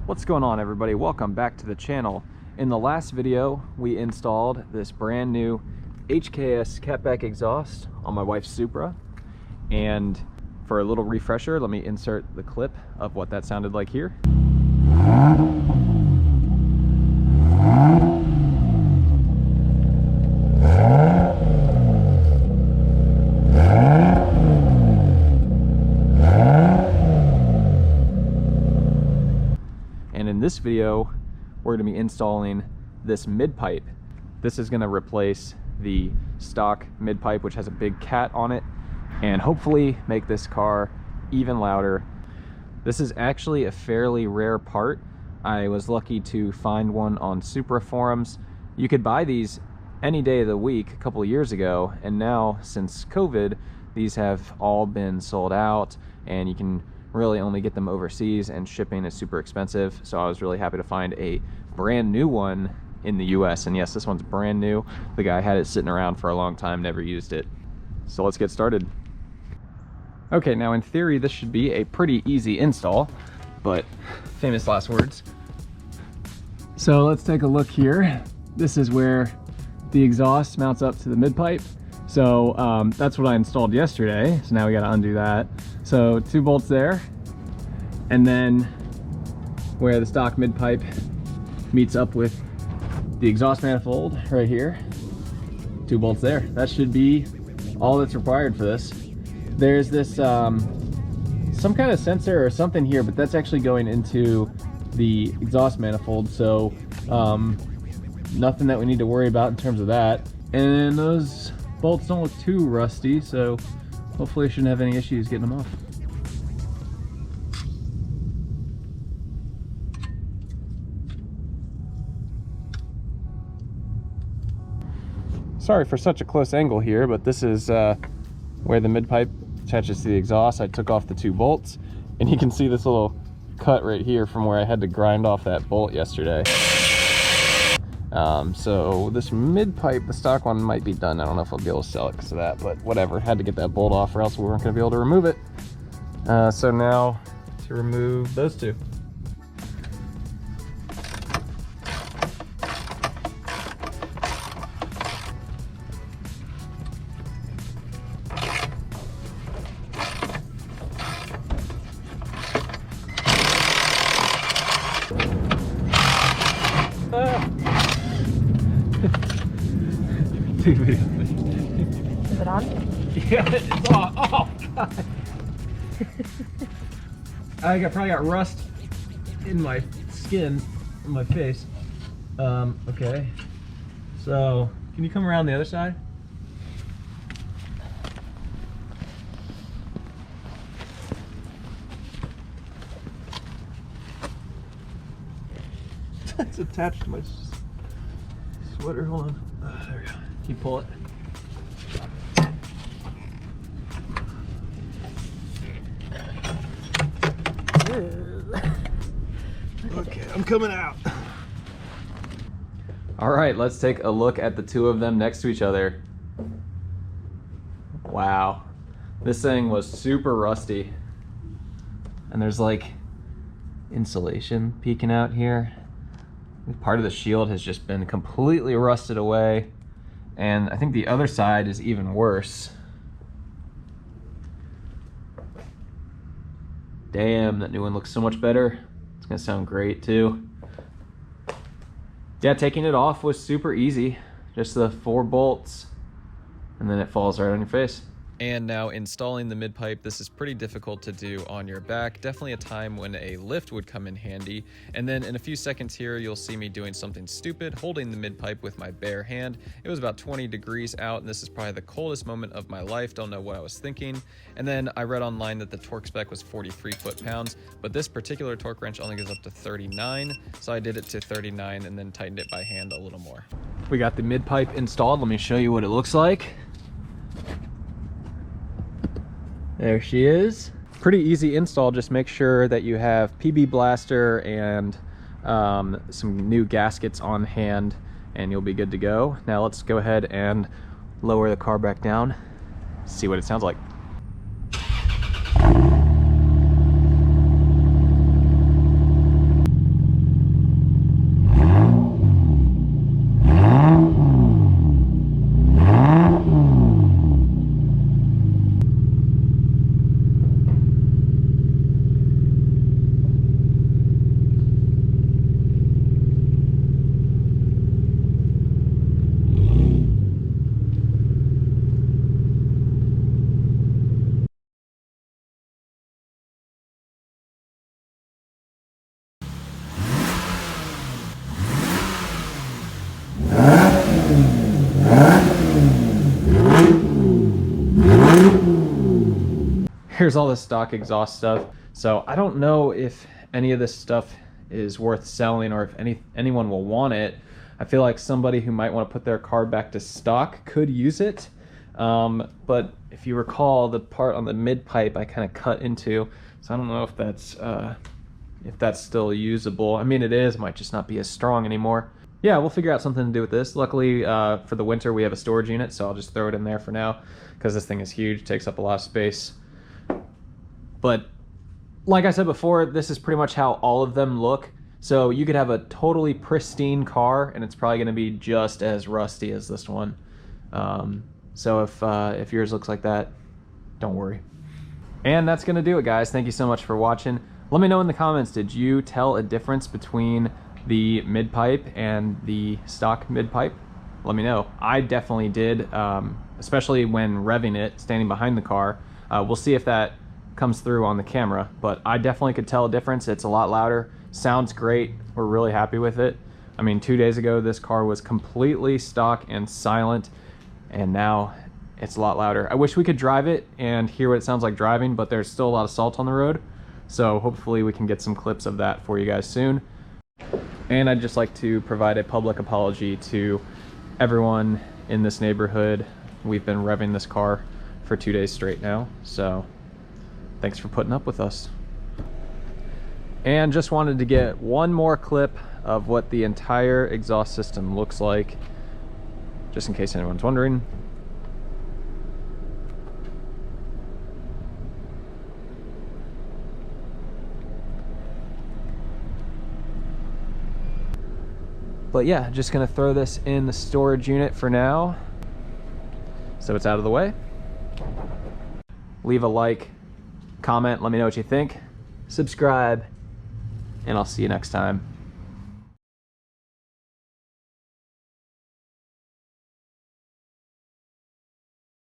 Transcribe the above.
What's going on, everybody? Welcome back to the channel. In the last video we installed this brand new HKS catback exhaust on my wife's Supra, and for a little refresher, let me insert the clip of what that sounded like here. And in this video, we're going to be installing this mid-pipe. This is going to replace the stock mid-pipe, which has a big cat on it, and hopefully make this car even louder. This is actually a fairly rare part. I was lucky to find one on Supra forums. You could buy these any day of the week a couple of years ago, and now since COVID, these have all been sold out, and you can really only get them overseas, and shipping is super expensive. So I was really happy to find a brand new one in the US, and yes, this one's brand new. The guy had it sitting around for a long time, never used it. So let's get started. Okay, now in theory this should be a pretty easy install, but famous last words. So let's take a look here. This is where the exhaust mounts up to the mid-pipe. So that's what I installed yesterday. So now we got to undo that. So 2 bolts there, and then where the stock mid-pipe meets up with the exhaust manifold right here, 2 bolts there. That should be all that's required for this. There's this some kind of sensor or something here, but that's actually going into the exhaust manifold, so nothing that we need to worry about in terms of that. And those bolts don't look too rusty, so hopefully I shouldn't have any issues getting them off. Sorry for such a close angle here, but this is where the mid-pipe attaches to the exhaust. I took off the 2 bolts, and you can see this little cut right here from where I had to grind off that bolt yesterday. So this mid-pipe, the stock one, might be done. I don't know if I'll be able to sell it because of that, but whatever. Had to get that bolt off or else we weren't going to be able to remove it. So now to remove those 2. Is it on? Yeah, it's on. Oh, God. I probably got rust in my skin, in my face. Okay. So, can you come around the other side? It's attached to my sweater. Hold on. There we go. Can you pull it? Okay, I'm coming out. All right, let's take a look at the 2 of them next to each other. Wow, this thing was super rusty, and there's like insulation peeking out here. Part of the shield has just been completely rusted away, and I think the other side is even worse. Damn, that new one looks so much better. It's gonna sound great too. Yeah, taking it off was super easy. Just the 4 bolts, and then it falls right on your face. And now installing the mid-pipe, this is pretty difficult to do on your back. Definitely a time when a lift would come in handy. And then in a few seconds here, you'll see me doing something stupid, holding the mid-pipe with my bare hand. It was about 20 degrees out, and this is probably the coldest moment of my life. Don't know what I was thinking. And then I read online that the torque spec was 43 foot-pounds, but this particular torque wrench only goes up to 39. So I did it to 39 and then tightened it by hand a little more. We got the mid-pipe installed. Let me show you what it looks like. There she is. Pretty easy install. Just make sure that you have PB blaster and some new gaskets on hand, and you'll be good to go. Now let's go ahead and lower the car back down, see what it sounds like. here's all the stock exhaust stuff. So I don't know if any of this stuff is worth selling or if anyone will want it. I feel like somebody who might want to put their car back to stock could use it. But if you recall, the part on the mid-pipe I kind of cut into, so I don't know if that's still usable. I mean, it is, might just not be as strong anymore. Yeah, we'll figure out something to do with this. Luckily, for the winter, we have a storage unit, so I'll just throw it in there for now, because this thing is huge, takes up a lot of space. But like I said before, this is pretty much how all of them look. So you could have a totally pristine car, and it's probably going to be just as rusty as this one. So if yours looks like that, don't worry. And that's going to do it, guys. Thank you so much for watching. Let me know in the comments, did you tell a difference between the mid-pipe and the stock mid-pipe? Let me know. I definitely did, especially when revving it, standing behind the car. We'll see if that comes through on the camera, but I definitely could tell a difference. It's a lot louder, sounds great. We're really happy with it. I mean, 2 days ago, this car was completely stock and silent, and now it's a lot louder. I wish we could drive it and hear what it sounds like driving, but there's still a lot of salt on the road. So hopefully we can get some clips of that for you guys soon. And I'd just like to provide a public apology to everyone in this neighborhood. We've been revving this car for 2 days straight now, so thanks for putting up with us. And just wanted to get one more clip of what the entire exhaust system looks like, just in case anyone's wondering. But yeah, just gonna throw this in the storage unit for now, so it's out of the way. Leave a like, comment, let me know what you think, subscribe, and I'll see you next time.